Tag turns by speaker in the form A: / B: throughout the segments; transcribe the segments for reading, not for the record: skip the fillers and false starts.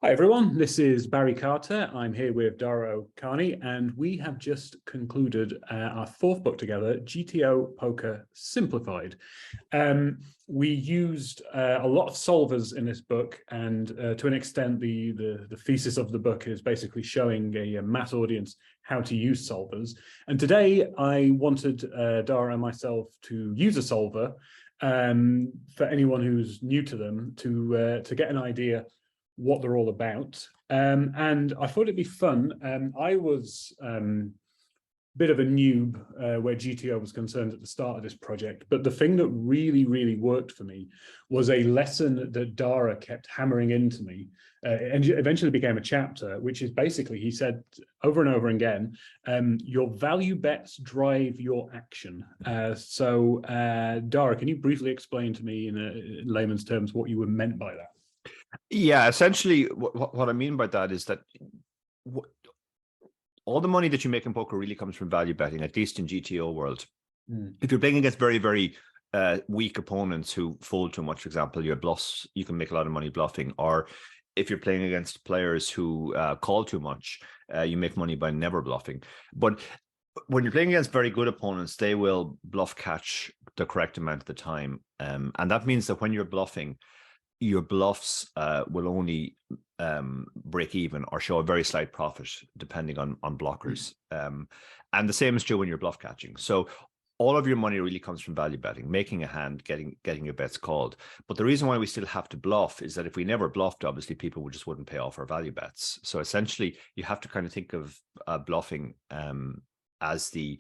A: Hi everyone, this is Barry Carter. I'm here with Dara, and we have just concluded our fourth book together, GTO Poker Simplified. We used a lot of solvers in this book, and to an extent, the thesis of the book is basically showing a mass audience how to use solvers. And today I wanted Dara and myself to use a solver for anyone who's new to them to get an idea what they're all about. And I thought it'd be fun. I was a bit of a noob where GTO was concerned at the start of this project, but the thing that really worked for me was a lesson that Dara kept hammering into me, and eventually became a chapter, which is basically, he said over and over again, your value bets drive your action. So Dara, can you briefly explain to me in layman's terms what you were meant by that?
B: Yeah, essentially what I mean by that is that all the money that you make in poker really comes from value betting, at least in GTO world. If you're playing against very weak opponents who fold too much, for example, your bluffs, you can make a lot of money bluffing. Or if you're playing against players who call too much, you make money by never bluffing. But when you're playing against very good opponents, they will bluff catch the correct amount of the time. And that means that when you're bluffing, your bluffs will only break even or show a very slight profit depending on blockers. And the same is true when you're bluff catching. So all of your money really comes from value betting, making a hand, getting your bets called. But the reason why we still have to bluff is that if we never bluffed, obviously people just wouldn't pay off our value bets. So essentially, you have to kind of think of bluffing as the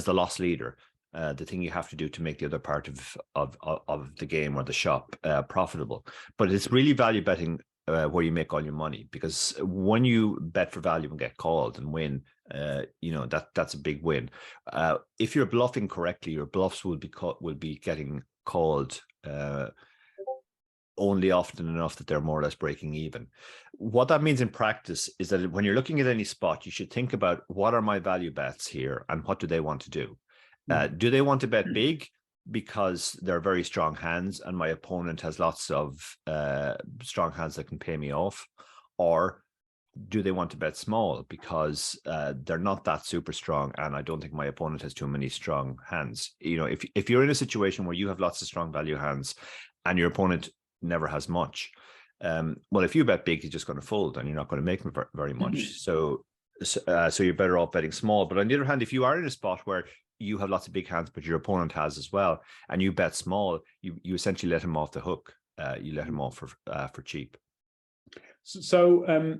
B: loss leader. The thing you have to do to make the other part of the game or the shop profitable. But it's really value betting where you make all your money, because when you bet for value and get called and win, that's a big win. If you're bluffing correctly, your bluffs will be getting called only often enough that they're more or less breaking even. What that means in practice is that when you're looking at any spot, you should think about, what are my value bets here and what do they want to do? Do they want to bet big because they're very strong hands and my opponent has lots of strong hands that can pay me off? Or do they want to bet small because they're not that super strong and I don't think my opponent has too many strong hands? You know, if you're in a situation where you have lots of strong value hands and your opponent never has much, well, if you bet big, he's just going to fold and you're not going to make him very much. So you're better off betting small. But on the other hand, if you are in a spot where you have lots of big hands, but your opponent has as well, and you bet small, you essentially let him off the hook. You let him off for cheap.
A: So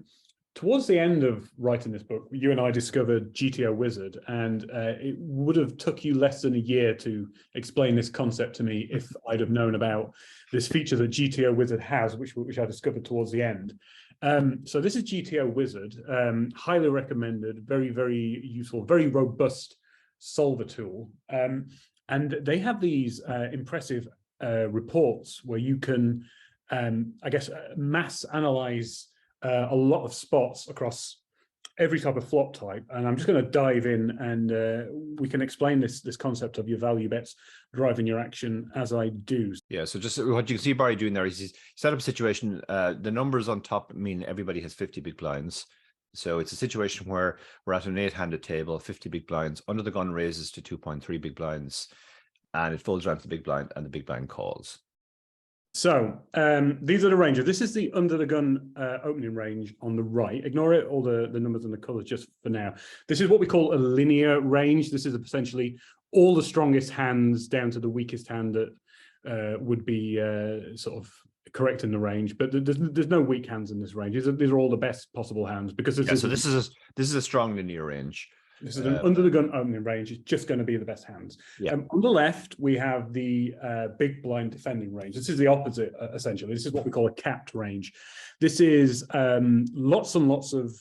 A: towards the end of writing this book, you and I discovered GTO Wizard, and it would have took you less than a year to explain this concept to me if I'd have known about this feature that GTO Wizard has, which I discovered towards the end. So this is GTO Wizard, highly recommended, very useful, very robust solver tool. And they have these impressive reports where you can, I guess, mass analyze a lot of spots across every type of flop type. And I'm just going to dive in and we can explain this concept of your value bets driving your action as I do.
B: Yeah, so just what you can see Barry doing there is he's set up a situation. The numbers on top mean everybody has 50 big blinds. So it's a situation where we're at an 8-handed table, 50 big blinds, under the gun raises to 2.3 big blinds, and it folds around to the big blind, and the big blind calls.
A: So these are the ranges. This is the under the gun opening range on the right. Ignore it, all the numbers and the colors just for now. This is what we call a linear range. This is essentially all the strongest hands down to the weakest hand that would be sort of correct in the range, but there's no weak hands in this range. These are all the best possible hands, because this
B: is a strong linear range.
A: This is an under the gun opening range. It's just going to be the best hands.
B: Yeah.
A: On the left, we have the big blind defending range. This is the opposite, essentially. This is what we call a capped range. This is lots and lots of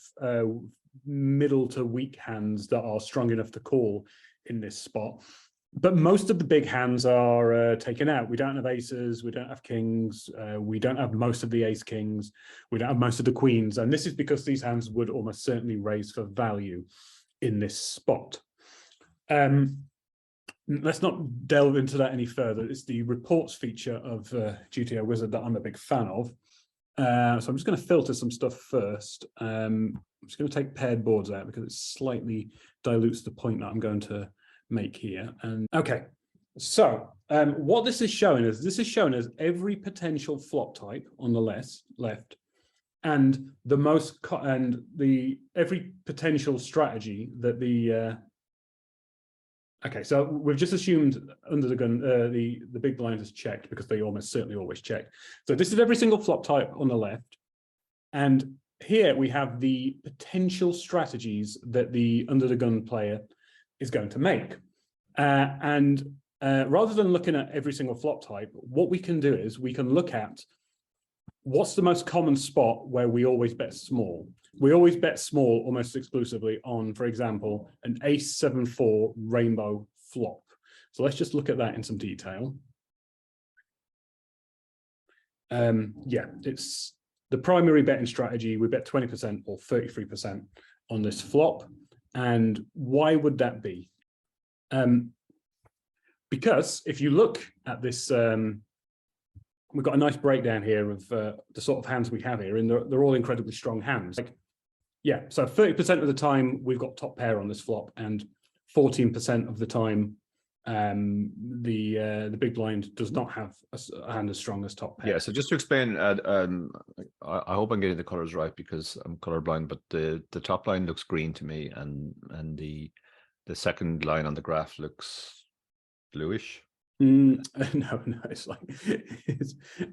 A: middle to weak hands that are strong enough to call in this spot. But most of the big hands are taken out. We don't have aces, we don't have kings, we don't have most of the ace kings, we don't have most of the queens. And this is because these hands would almost certainly raise for value in this spot. Let's not delve into that any further. It's the reports feature of GTO Wizard that I'm a big fan of. So I'm just going to filter some stuff first. I'm just going to take paired boards out because it slightly dilutes the point that I'm going to make here. And okay, so what this is showing us, every potential flop type on the left, and the most every potential strategy that the okay, so we've just assumed under the gun the big blind is checked because they almost certainly always check. So this is every single flop type on the left, and here we have the potential strategies that the under the gun player is going to make. Rather than looking at every single flop type, what we can do is we can look at what's the most common spot where we always bet small. We always bet small almost exclusively on, for example, an ace 7-4 rainbow flop. So let's just look at that in some detail. Yeah, it's the primary betting strategy. We bet 20% or 33% on this flop. And why would that be? Because if you look at this, we've got a nice breakdown here of the sort of hands we have here, and they're all incredibly strong hands. Like, yeah, so 30% of the time we've got top pair on this flop, and 14% of the time the big blind does not have a hand as strong as top pair.
B: Yeah, so just to explain, I hope I'm getting the colors right because I'm colorblind, but the top line looks green to me, and the second line on the graph looks bluish.
A: No, it's like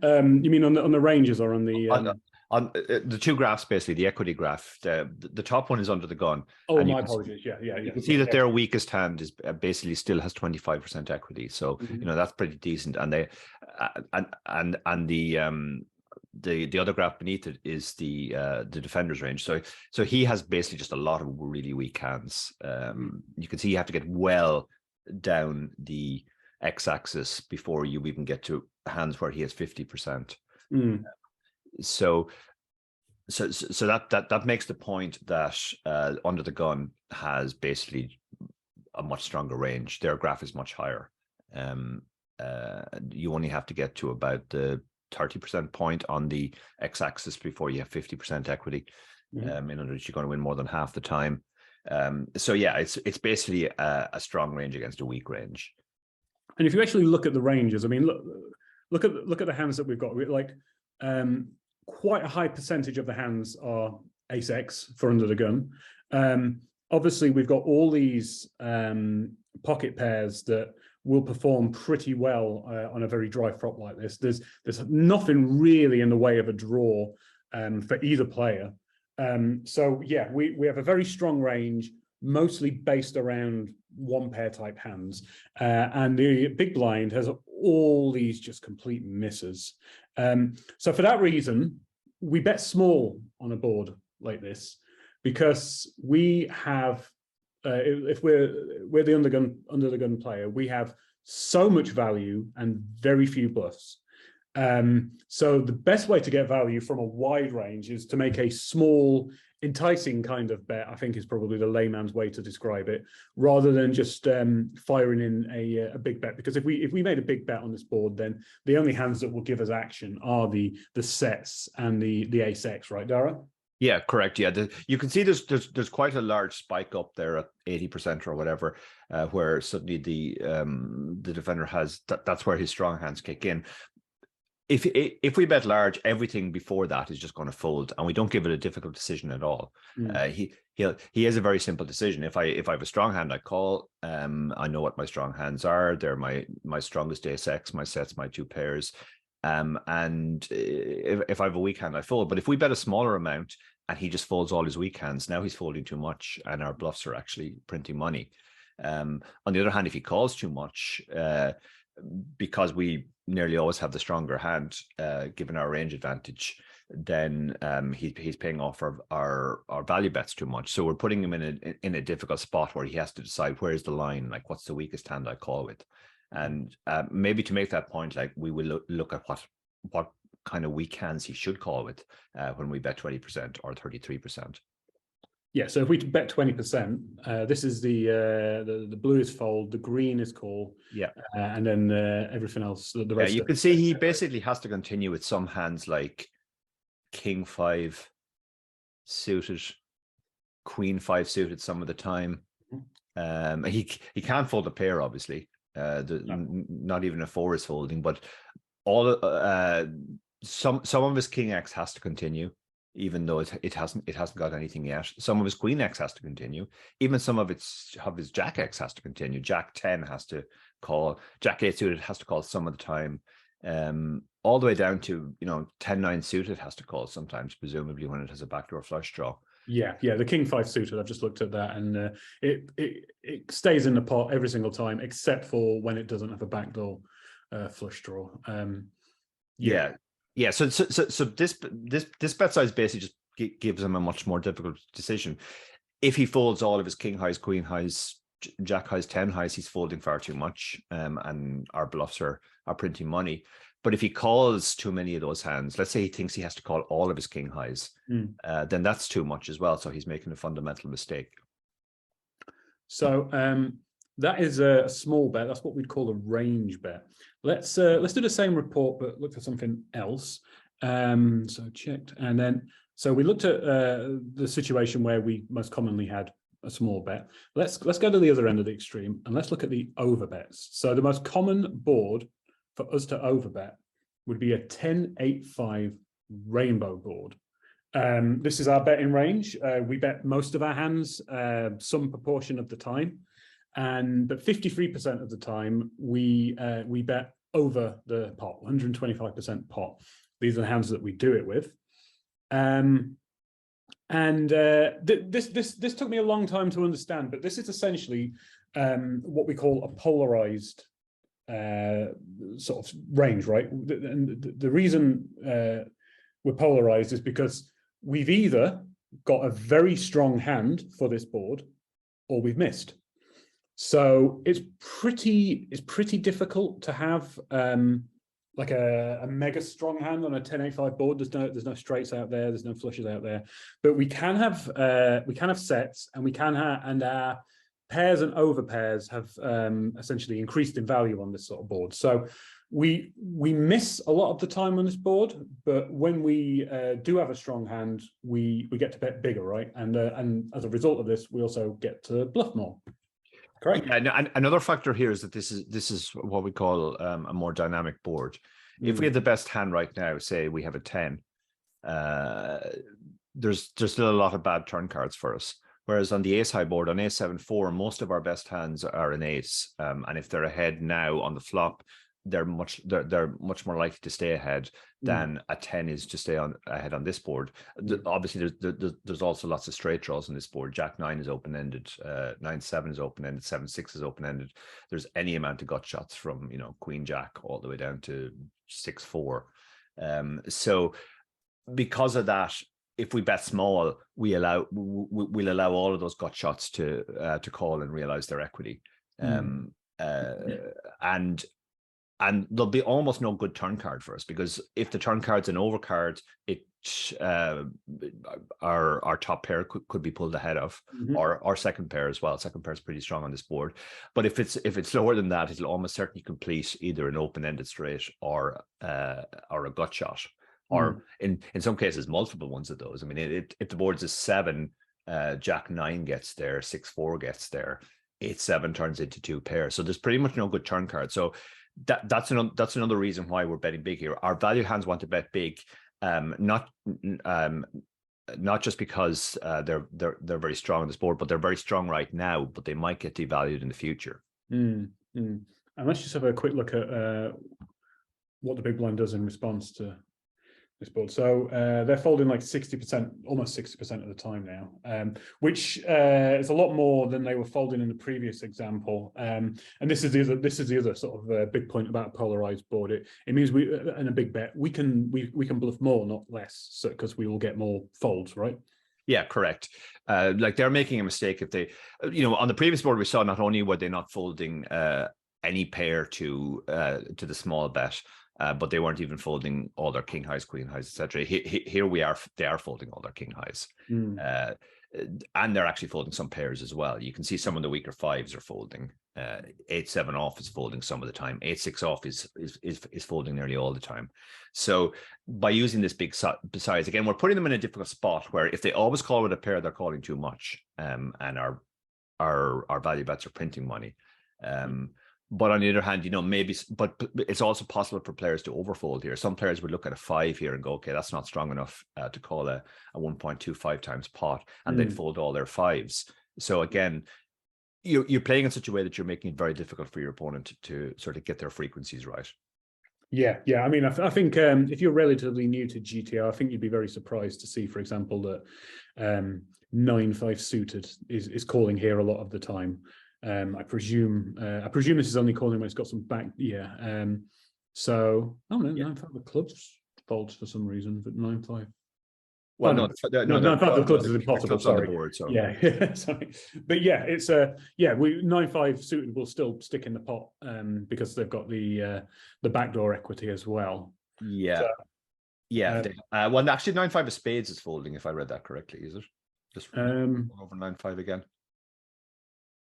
A: you mean on the ranges or on the
B: on the two graphs, basically the equity graph. The top one is under the gun.
A: Oh, my apologies. Yeah.
B: You can see that their weakest hand is basically still has 25% equity. So you know that's pretty decent. And they and the other graph beneath it is the defender's range. So he has basically just a lot of really weak hands. You can see you have to get well down the x-axis before you even get to hands where he has 50%. So that makes the point that under the gun has basically a much stronger range. Their graph is much higher. You only have to get to about the 30% point on the x-axis before you have 50% equity. In other words, you're going to win more than half the time. So yeah, it's basically a strong range against a weak range.
A: And if you actually look at the ranges, I mean, look at the hands that we've got. Like quite a high percentage of the hands are ace X for under the gun. Obviously, we've got all these pocket pairs that will perform pretty well on a very dry flop like this. There's nothing really in the way of a draw for either player. So yeah, we have a very strong range, mostly based around one pair type hands, and the big blind has all these just complete misses. So for that reason, we bet small on a board like this because we have, if we're the under the gun player, we have so much value and very few bluffs. So the best way to get value from a wide range is to make a small, enticing kind of bet, I think is probably the layman's way to describe it, rather than just firing in a big bet. Because if we made a big bet on this board, then the only hands that will give us action are the sets and the ace X, right, Dara?
B: Yeah, correct. Yeah, you can see there's quite a large spike up there at 80% or whatever, where suddenly the defender has that's where his strong hands kick in. If we bet large, everything before that is just going to fold, and we don't give it a difficult decision at all. He has a very simple decision. If I have a strong hand, I call. I know what my strong hands are. They're my strongest ace X, my sets, my two pairs. And if I have a weak hand, I fold. But if we bet a smaller amount and he just folds all his weak hands, now he's folding too much, and our bluffs are actually printing money. On the other hand, if he calls too much, because we nearly always have the stronger hand, given our range advantage, then he's paying off our value bets too much. So we're putting him in a difficult spot where he has to decide where's the line, like what's the weakest hand I call with. And maybe to make that point, like we will look at what kind of weak hands he should call with when we bet 20% or 33%.
A: Yeah, so if we bet 20%, this is the blue is fold, the green is call,
B: yeah,
A: and then everything else. The rest.
B: Yeah, you can see he basically has to continue with some hands like king 5 suited, queen 5 suited some of the time. He can't fold a pair, obviously. Not even a 4 is folding, but all some of his king X has to continue, even though it hasn't got anything yet. Some of his queen X has to continue. Even some of his jack X has to continue. Jack 10 has to call. Jack 8 suited has to call some of the time. All the way down to 10-9 suited has to call sometimes, presumably when it has a backdoor flush draw.
A: Yeah, the king 5 suited. I've just looked at that, and it stays in the pot every single time, except for when it doesn't have a backdoor flush draw.
B: Yeah. So this bet size basically just gives him a much more difficult decision. If he folds all of his king highs, queen highs, jack highs, 10 highs, he's folding far too much, and our bluffs are printing money. But if he calls too many of those hands, let's say he thinks he has to call all of his king highs, then that's too much as well. So he's making a fundamental mistake.
A: So that is a small bet. That's what we'd call a range bet. Let's do the same report, but look for something else. So checked, and then so we looked at the situation where we most commonly had a small bet. Let's go to the other end of the extreme, and let's look at the overbets. So the most common board for us to overbet would be a 10-8-5 rainbow board. This is our betting range. We bet most of our hands some proportion of the time, but 53% of the time we bet over the pot, 125% pot. These are the hands that we do it with. This took me a long time to understand, but this is essentially what we call a polarized sort of range, right? And the reason we're polarized is because we've either got a very strong hand for this board or we've missed. So it's pretty difficult to have like a mega strong hand on a 10-8-5 board. There's no straights out there, there's no flushes out there, but we can have sets, and we can and our pairs and over pairs have essentially increased in value on this sort of board. So we miss a lot of the time on this board, but when we do have a strong hand, we get to bet bigger, right? And as a result of this, we also get to bluff more. Correct.
B: Yeah, and another factor here is that this is what we call a more dynamic board. If we have the best hand right now, say we have a 10, there's still a lot of bad turn cards for us. Whereas on the ace high board, on ace 7-4, most of our best hands are an ace, and if they're ahead now on the flop, they're much more likely to stay ahead than a 10 is to stay ahead on this board. Obviously, there's also lots of straight draws on this board. Jack 9 is open ended, 9-7 is open ended, 7-6 is open ended. There's any amount of gut shots from Queen Jack all the way down to 6-4. So because of that, if we bet small, we'll allow all of those gut shots to call and realize their equity, and there'll be almost no good turn card for us, because if the turn card's an overcard, our top pair could be pulled ahead of, or our second pair as well. Second pair is pretty strong on this board, but if it's lower than that, it'll almost certainly complete either an open-ended straight or a gut shot. Or in some cases, multiple ones of those. I mean, if the board's a 7, Jack 9 gets there, 6-4 gets there, 8-7 turns into 2 pairs. So there's pretty much no good turn card. So that's another reason why we're betting big here. Our value hands want to bet big, not just because they're very strong on this board, but they're very strong right now. But they might get devalued in the future.
A: And let's just have a quick look at what the big blind does in response to this board. So they're folding like 60%, almost 60% of the time now, which is a lot more than they were folding in the previous example. And this is the other sort of big point about a polarized board. It means we, in a big bet, we can bluff more, not less, so because we will get more folds, right?
B: Yeah, correct. Like they're making a mistake if they, on the previous board we saw, not only were they not folding any pair to the small bet, but they weren't even folding all their king highs, queen highs, etc. Here we are, they are folding all their king highs. And they're actually folding some pairs as well. You can see some of the weaker fives are folding. 8-7 off is folding some of the time. 8-6 off is folding nearly all the time. So by using this big size, again, we're putting them in a difficult spot where if they always call with a pair, they're calling too much, and our value bets are printing money. But on the other hand, maybe, but it's also possible for players to overfold here. Some players would look at a 5 here and go, okay, that's not strong enough to call a 1.25 times pot, and they'd fold all their 5s. So again, you're playing in such a way that you're making it very difficult for your opponent to sort of get their frequencies right.
A: Yeah. I mean, I think if you're relatively new to GTO, I think you'd be very surprised to see, for example, that 9-5 suited is calling here a lot of the time. I presume this is only calling when it's got some back. So no, 9-5 the clubs folds for some reason, but 9-5.
B: Well,
A: no, 9-5 the clubs is impossible. Sorry.
B: Board, so.
A: Yeah, sorry. But yeah, it's 9-5 suited will still stick in the pot because they've got the backdoor equity as well.
B: Yeah, so, yeah. Well, actually, 9-5 of spades is folding, if I read that correctly. Is it just over 9-5 again?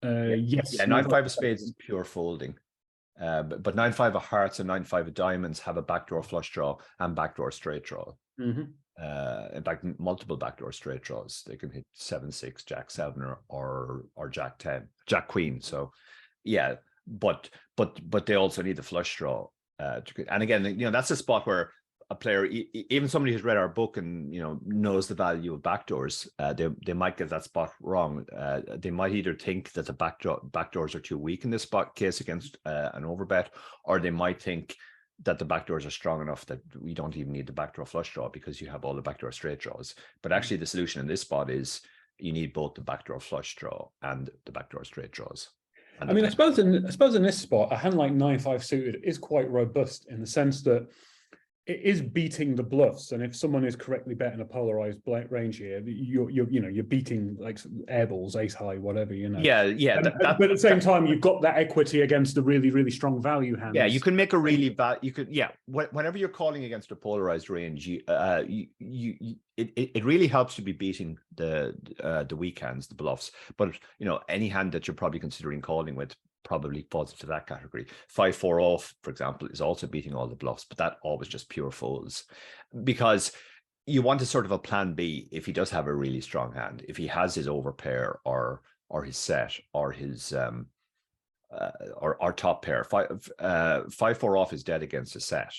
A: Yes.
B: Yeah, 9-5 of spades is pure folding. But 9-5 of hearts and 9-5 of diamonds have a backdoor flush draw and backdoor straight draw. In fact, multiple backdoor straight draws. They can hit 7-6, Jack 7, or Jack 10, Jack Queen. So, yeah, but they also need the flush draw. And again, that's a spot where a player, even somebody who's read our book and knows the value of backdoors, they might get that spot wrong. They might either think that the backdoors are too weak in this spot case against an overbet, or they might think that the backdoors are strong enough that we don't even need the backdoor flush draw because you have all the backdoor straight draws. But actually, the solution in this spot is you need both the backdoor flush draw and the backdoor straight draws.
A: I mean, I suppose in this spot, a hand like 9-5 suited is quite robust in the sense that it is beating the bluffs, and if someone is correctly betting a polarized range here, you're beating like airballs, ace high, whatever,
B: Yeah.
A: But at the same time, you've got that equity against the really, really strong value hand.
B: Yeah, you can make a really bad. You could, yeah. Whenever you're calling against a polarized range, it really helps to be beating the weak hands, the bluffs. But any hand that you're probably considering calling with probably falls into that category. 5-4 off, for example, is also beating all the bluffs, but that always just pure folds, because you want a sort of a plan B if he does have a really strong hand. If he has his overpair or his set or his or top pair. 5-4 off is dead against a set,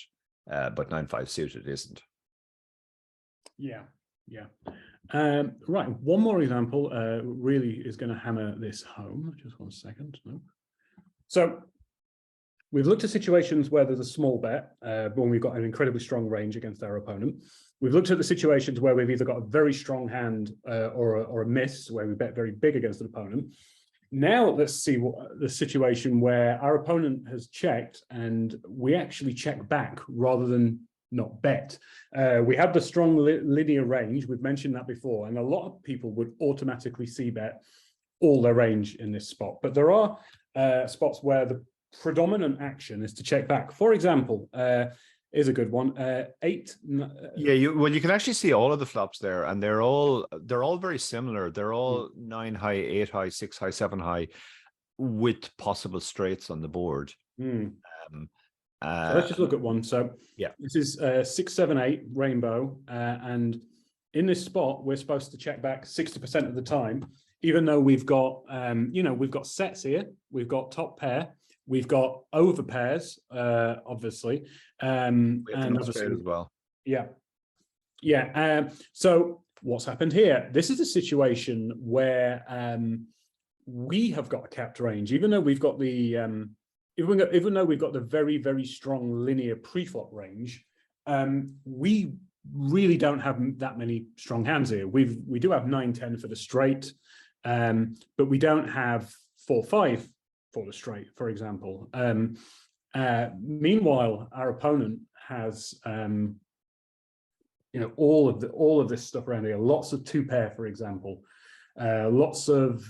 B: but 9-5 suited isn't.
A: Yeah. Right, one more example really is going to hammer this home. Just 1 second. No. So we've looked at situations where there's a small bet when we've got an incredibly strong range against our opponent. We've looked at the situations where we've either got a very strong hand or a miss where we bet very big against an opponent. Now let's see the situation where our opponent has checked and we actually check back rather than not bet. We have the strong linear range. We've mentioned that before, and a lot of people would automatically c-bet all their range in this spot. But there are spots where the predominant action is to check back. For example, is a good one. 8.
B: Yeah, you can actually see all of the flops there, and they're all very similar. They're all 9 high, 8 high, 6 high, 7 high, with possible straights on the board.
A: So let's just look at one. So
B: yeah,
A: this is 6, 7, 8 rainbow, and in this spot we're supposed to check back 60% of the time, even though we've got we've got sets here, we've got top pair, we've got over pairs, obviously, and obviously
B: as well.
A: Yeah. So what's happened here? This is a situation where we have got a capped range, even though we've got the even though we've got the very, very strong linear pre-flop range. We really don't have that many strong hands here. We do have 9-10 for the straight, but we don't have 4-5 for the straight, for example. Meanwhile, our opponent has all of this stuff around here, lots of 2 pair, for example. lots of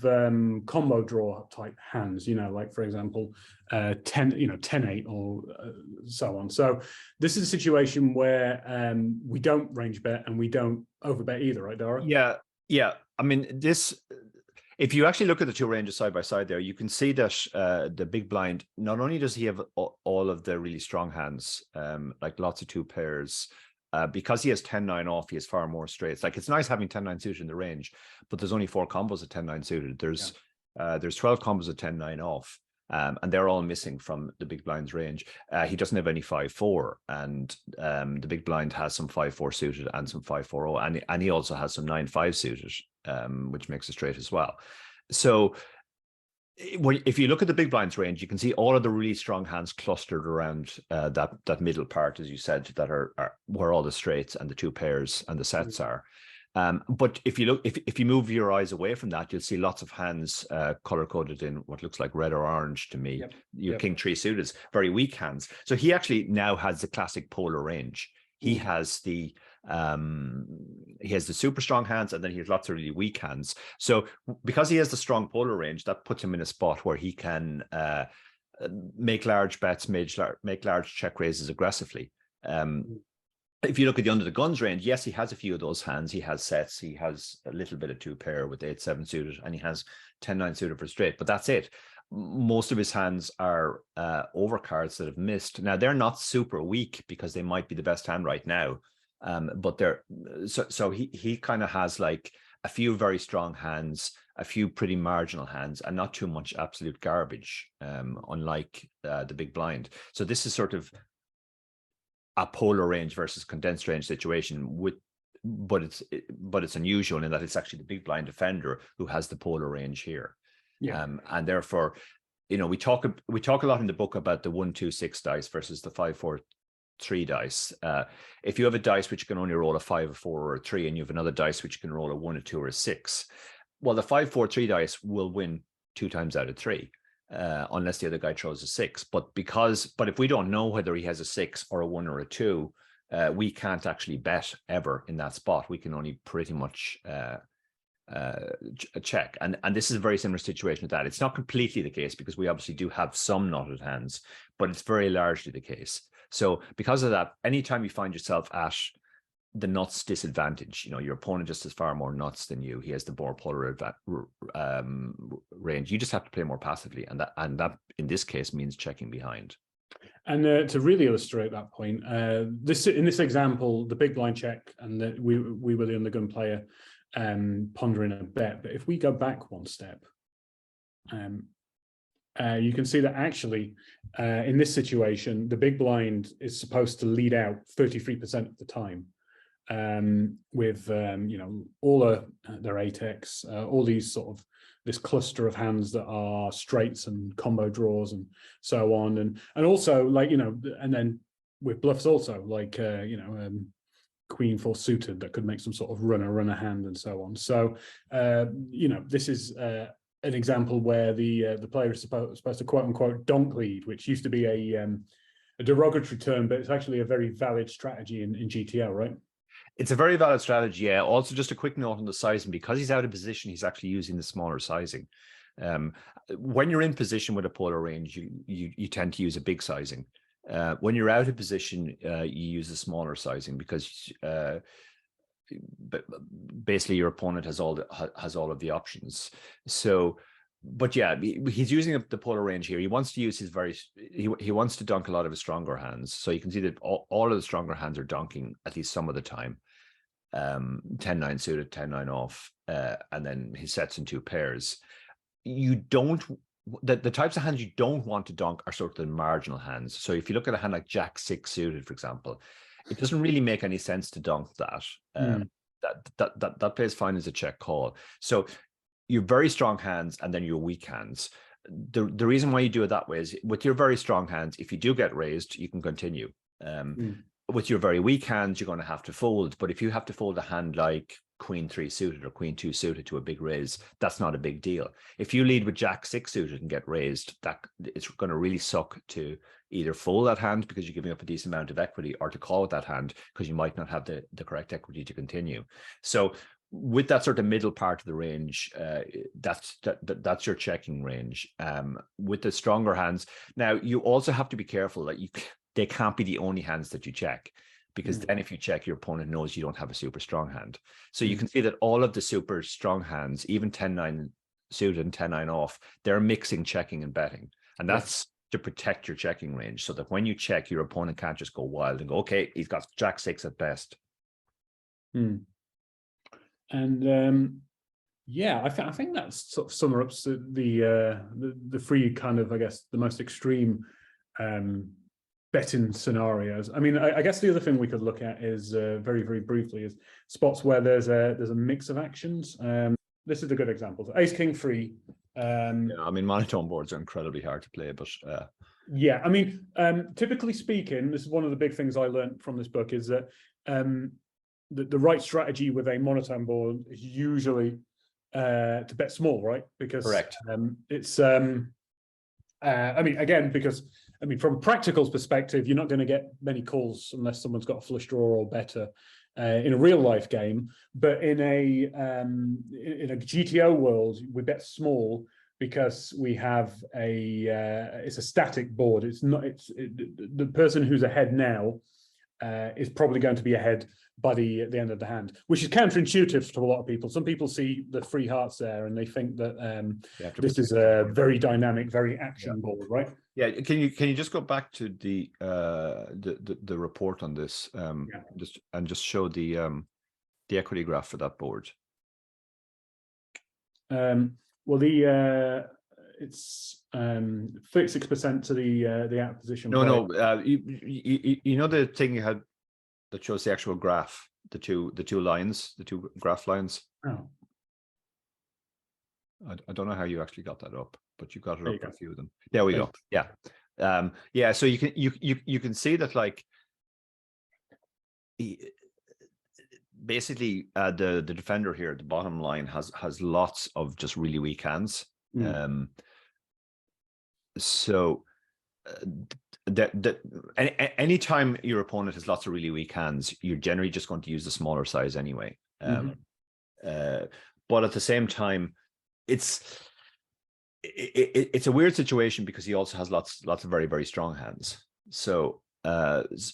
A: combo draw type hands, like for example, 10-8 or so on. So this is a situation where we don't range bet and we don't overbet either, right, Dara?
B: Yeah. I mean, if you actually look at the two ranges side by side there, you can see that the big blind, not only does he have all of the really strong hands, like lots of two pairs, because he has 10-9 off, he has far more straights. Like, it's nice having 10-9 suited in the range, but there's only 4 combos of 10-9 suited. There's 12 combos of 10-9 off, and they're all missing from the big blind's range. He doesn't have any 5-4, and the big blind has some 5-4 suited and some 5-4-0, and he also has some 9-5 suited, which makes it straight as well. So if you look at the big blind's range, you can see all of the really strong hands clustered around that middle part, as you said, that are where all the straights and the two pairs and the sets are. But if you move your eyes away from that, you'll see lots of hands color coded in what looks like red or orange to me. Your king 3 suited, very weak hands. So he actually now has the classic polar range. He has the super strong hands, and then he has lots of really weak hands. So because he has the strong polar range, that puts him in a spot where he can make large bets, make large check raises aggressively. If you look at the under the guns range, yes, he has a few of those hands. He has sets. He has a little bit of 2 pair with 8-7 suited, and he has 10-9 suited for straight. But that's it. Most of his hands are overcards that have missed. Now, they're not super weak because they might be the best hand right now. But they're so he kind of has like a few very strong hands, a few pretty marginal hands, and not too much absolute garbage, unlike the big blind. So this is sort of a polar range versus condensed range situation, but it's unusual in that it's actually the big blind defender who has the polar range here. And therefore, we talk a lot in the book about the 1-2-6 dice versus the 5-4-3 dice. If you have a dice which can only roll a 5, a 4, or a 3, and you have another dice which can roll a 1, a 2, or a 6, well, the 5-4-3 dice will win 2 times out of 3, unless the other guy throws a 6. But if we don't know whether he has a 6 or a 1 or a 2, we can't actually bet ever in that spot. We can only pretty much check, and this is a very similar situation with that. It's not completely the case because we obviously do have some knotted hands, but it's very largely the case. So because of that, anytime you find yourself at the nuts disadvantage, your opponent just has far more nuts than you, he has the more polar range, you just have to play more passively, and that in this case means checking behind.
A: And to really illustrate that point, in this example, the big blind check, and we were the undergun player pondering a bet. But if we go back one step, you can see that actually in this situation, the big blind is supposed to lead out 33% of the time, with all their 8x, all these sort of this cluster of hands that are straights and combo draws and so on, and also and then with bluffs also Queen 4 suited that could make some sort of runner hand and so on. So this is an example where the player is supposed to quote unquote donk lead, which used to be a derogatory term, but it's actually a very valid strategy in GTO, right?
B: It's a very valid strategy, yeah. Also, just a quick note on the sizing, because he's out of position, he's actually using the smaller sizing. When you're in position with a polar range, you tend to use a big sizing. When you're out of position, you use a smaller sizing because basically your opponent has all of the options. So, but yeah, he's using the polar range here. He wants to use he wants to dunk a lot of his stronger hands. So you can see that all of the stronger hands are dunking at least some of the time. 10-9 suited, 10-9 off, and then his sets in 2 pairs. The types of hands you don't want to dunk are sort of the marginal hands. So if you look at a hand like Jack 6 suited, for example, it doesn't really make any sense to dunk that. That plays fine as a check call. So your very strong hands and then your weak hands. The reason why you do it that way is with your very strong hands, if you do get raised, you can continue. With your very weak hands, you're going to have to fold. But if you have to fold a hand like Queen 3 suited or Queen 2 suited to a big raise, that's not a big deal. If you lead with Jack 6 suited and get raised, that it's going to really suck to either fold that hand because you're giving up a decent amount of equity, or to call with that hand because you might not have the correct equity to continue. So with that sort of middle part of the range, that's your checking range. With the stronger hands, now you also have to be careful that they can't be the only hands that you check, because then if you check, your opponent knows you don't have a super strong hand. So you can see that all of the super strong hands, even 10-9 suited and 10-9 off, they're mixing checking and betting, and that's to protect your checking range, so that when you check, your opponent can't just go wild and go, okay, he's got Jack 6 at best.
A: And yeah, I think that sort of sums up the three kind of, I guess, the most extreme betting scenarios. I mean, I guess the other thing we could look at is very, very briefly is spots where there's a mix of actions. This is a good example. So Ace King 3.
B: Yeah, I mean, monotone boards are incredibly hard to play, but
A: yeah, I mean, typically speaking, this is one of the big things I learned from this book, is that the right strategy with a monotone board is usually to bet small, right? Because
B: correct.
A: It's I mean, again, because I mean, from practical's perspective, you're not going to get many calls unless someone's got a flush draw or better in a real life game. But in a GTO world, we bet small because we have it's a static board. It's not. The person who's ahead now is probably going to be ahead by the end of the hand, which is counterintuitive to a lot of people. Some people see the three hearts there and they think that this is a very dynamic, very action board, right?
B: Yeah. Can you just go back to the report on this, just show the equity graph for that board?
A: Well, it's 36% to the out position.
B: No. You know the thing you had that shows the actual graph, the two lines, the two graph lines.
A: Oh,
B: I don't know how you actually got that up, but you got it up for a few of them. There we go. Yeah, yeah. So you can see that, like, basically the defender here at the bottom line has lots of just really weak hands. So anytime your opponent has lots of really weak hands, you're generally just going to use the smaller size anyway. But at the same time, it's a weird situation because he also has lots of very, very strong hands. So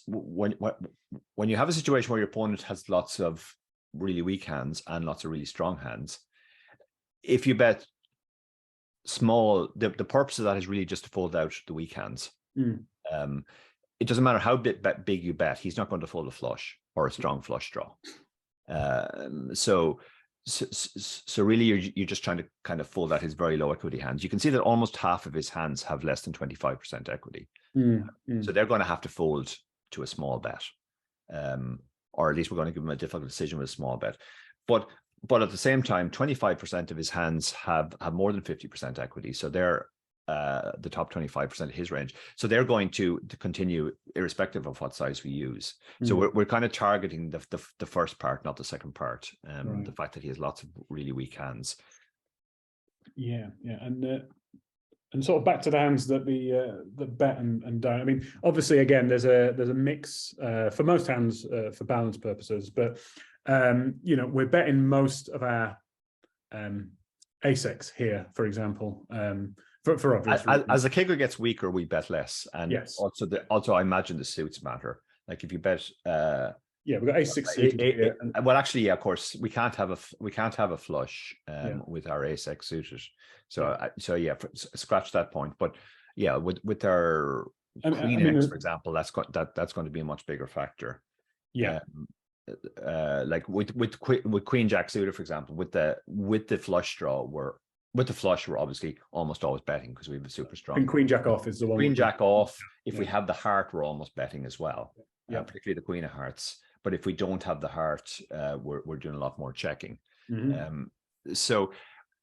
B: when you have a situation where your opponent has lots of really weak hands and lots of really strong hands, if you bet small, the purpose of that is really just to fold out the weak hands. It doesn't matter how big you bet, he's not going to fold a flush or a strong flush draw. So really you're just trying to kind of fold out his very low equity hands. You can see that almost half of his hands have less than 25% equity. So they're going to have to fold to a small bet, or at least we're going to give him a difficult decision with a small bet. But at the same time, 25% of his hands have more than 50% equity. So they're the top 25% of his range. So they're going to continue irrespective of what size we use. So we're kind of targeting the first part, not the second part. The fact that he has lots of really weak hands. Yeah,
A: and sort of back to the hands that the bet and don't. I mean, obviously, again, there's a mix for most hands for balance purposes, but you know, we're betting most of our ace-x here, for example. For obvious reasons.
B: As the kicker gets weaker, we bet less, and also I imagine the suits matter. Like if you bet,
A: we've got ace-6 suited here.
B: Well, actually, yeah, of course, we can't have a flush with our ace-x suited. So yeah, scratch that point. But yeah, with our queen X, for example, that's going to be a much bigger factor.
A: Yeah.
B: Like with queen jack suited, for example, with the flush draw, we're obviously almost always betting because we have a super strong.
A: And queen jack off is the one.
B: Queen jack off. If we have the heart, we're almost betting as well. Particularly the queen of hearts. But if we don't have the heart, we're doing a lot more checking. So,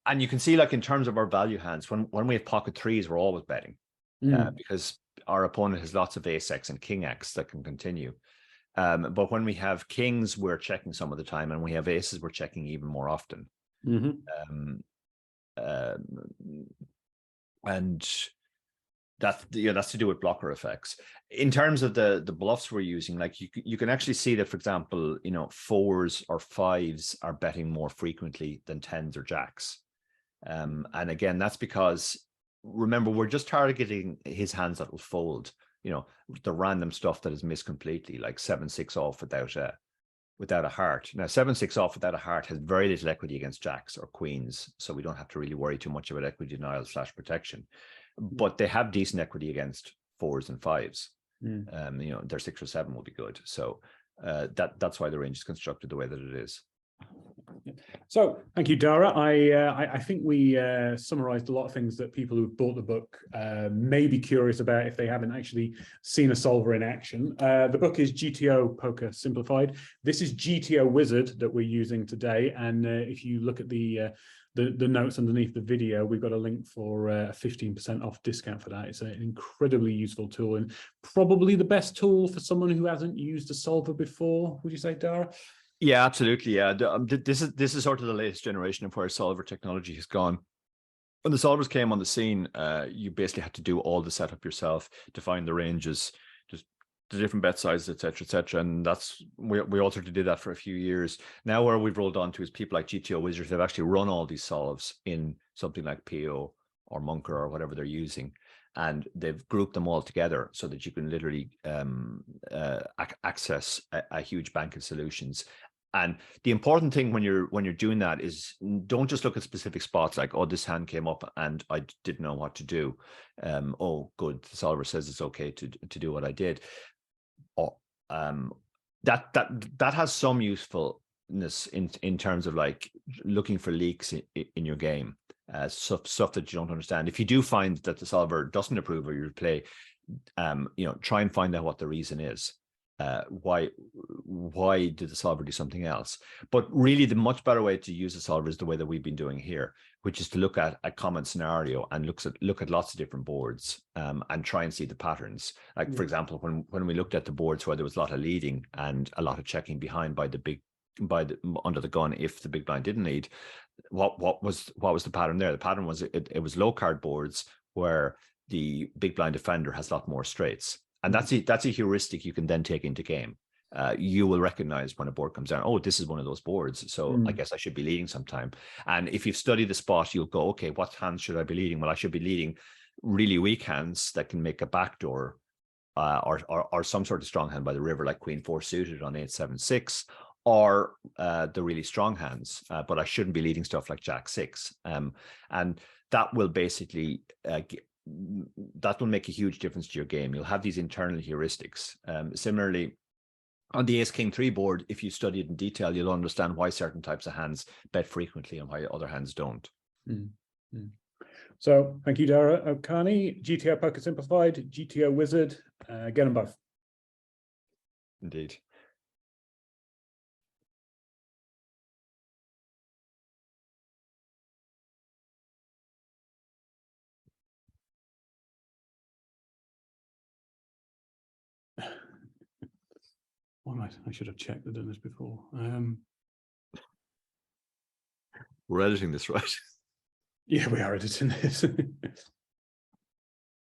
B: and you can see, like, in terms of our value hands, when we have pocket threes, we're always betting because our opponent has lots of ace-x and king-x that can continue. But when we have kings, we're checking some of the time, and we have aces, we're checking even more often. And that's to do with blocker effects. In terms of the bluffs we're using, like you can actually see that, for example, fours or fives are betting more frequently than tens or jacks. And again, that's because, remember, we're just targeting his hands that will fold, the random stuff that is missed completely, like 7-6 off without a heart. Now, 7-6 off without a heart has very little equity against jacks or queens, so we don't have to really worry too much about equity denial / protection. But they have decent equity against fours and fives. Their 6 or 7 will be good. So that's why the range is constructed the way that it is.
A: So thank you, Dara. I think we summarized a lot of things that people who've bought the book may be curious about if they haven't actually seen a solver in action. The book is GTO Poker Simplified. This is GTO Wizard that we're using today. And if you look at the notes underneath the video, we've got a link for a 15% off discount for that. It's an incredibly useful tool and probably the best tool for someone who hasn't used a solver before. Would you say, Dara?
B: Yeah, absolutely. Yeah, this is sort of the latest generation of where solver technology has gone. When the solvers came on the scene, you basically had to do all the setup yourself, define the ranges, just the different bet sizes, etc., and that's we also did that for a few years. Now, where we've rolled on to is people like GTO Wizard. They've actually run all these solves in something like PO or Munker or whatever they're using, and they've grouped them all together so that you can literally access a huge bank of solutions. And the important thing when you're doing that is don't just look at specific spots like, oh, this hand came up and I didn't know what to do. Oh, good, the solver says it's okay to do what I did. Or that has some usefulness in terms of like looking for leaks in your game, stuff that you don't understand. If you do find that the solver doesn't approve of your play, try and find out what the reason is. Why did the solver do something else? But really, the much better way to use the solver is the way that we've been doing here, which is to look at a common scenario and look at lots of different boards and try and see the patterns. Like, for example, when we looked at the boards where there was a lot of leading and a lot of checking behind by the under the gun if the big blind didn't lead, what was the pattern there? The pattern was it was low card boards where the big blind defender has a lot more straights. And that's a heuristic you can then take into game. You will recognize when a board comes down, oh, this is one of those boards, so I guess I should be leading sometime. And if you've studied the spot, you'll go, okay, what hands should I be leading? Well, I should be leading really weak hands that can make a backdoor or some sort of strong hand by the river, like Queen 4 suited on 8-7-6, or the really strong hands. But I shouldn't be leading stuff like Jack 6. And that will basically that will make a huge difference to your game. You'll have these internal heuristics. Similarly, on the Ace King 3 board, if you study it in detail, you'll understand why certain types of hands bet frequently and why other hands don't.
A: So thank you, Dara O'Kearney. GTO Poker Simplified, GTO Wizard, get them both.
B: Indeed.
A: I should have checked. I've done this before.
B: We're editing this, right?
A: Yeah, we are editing this.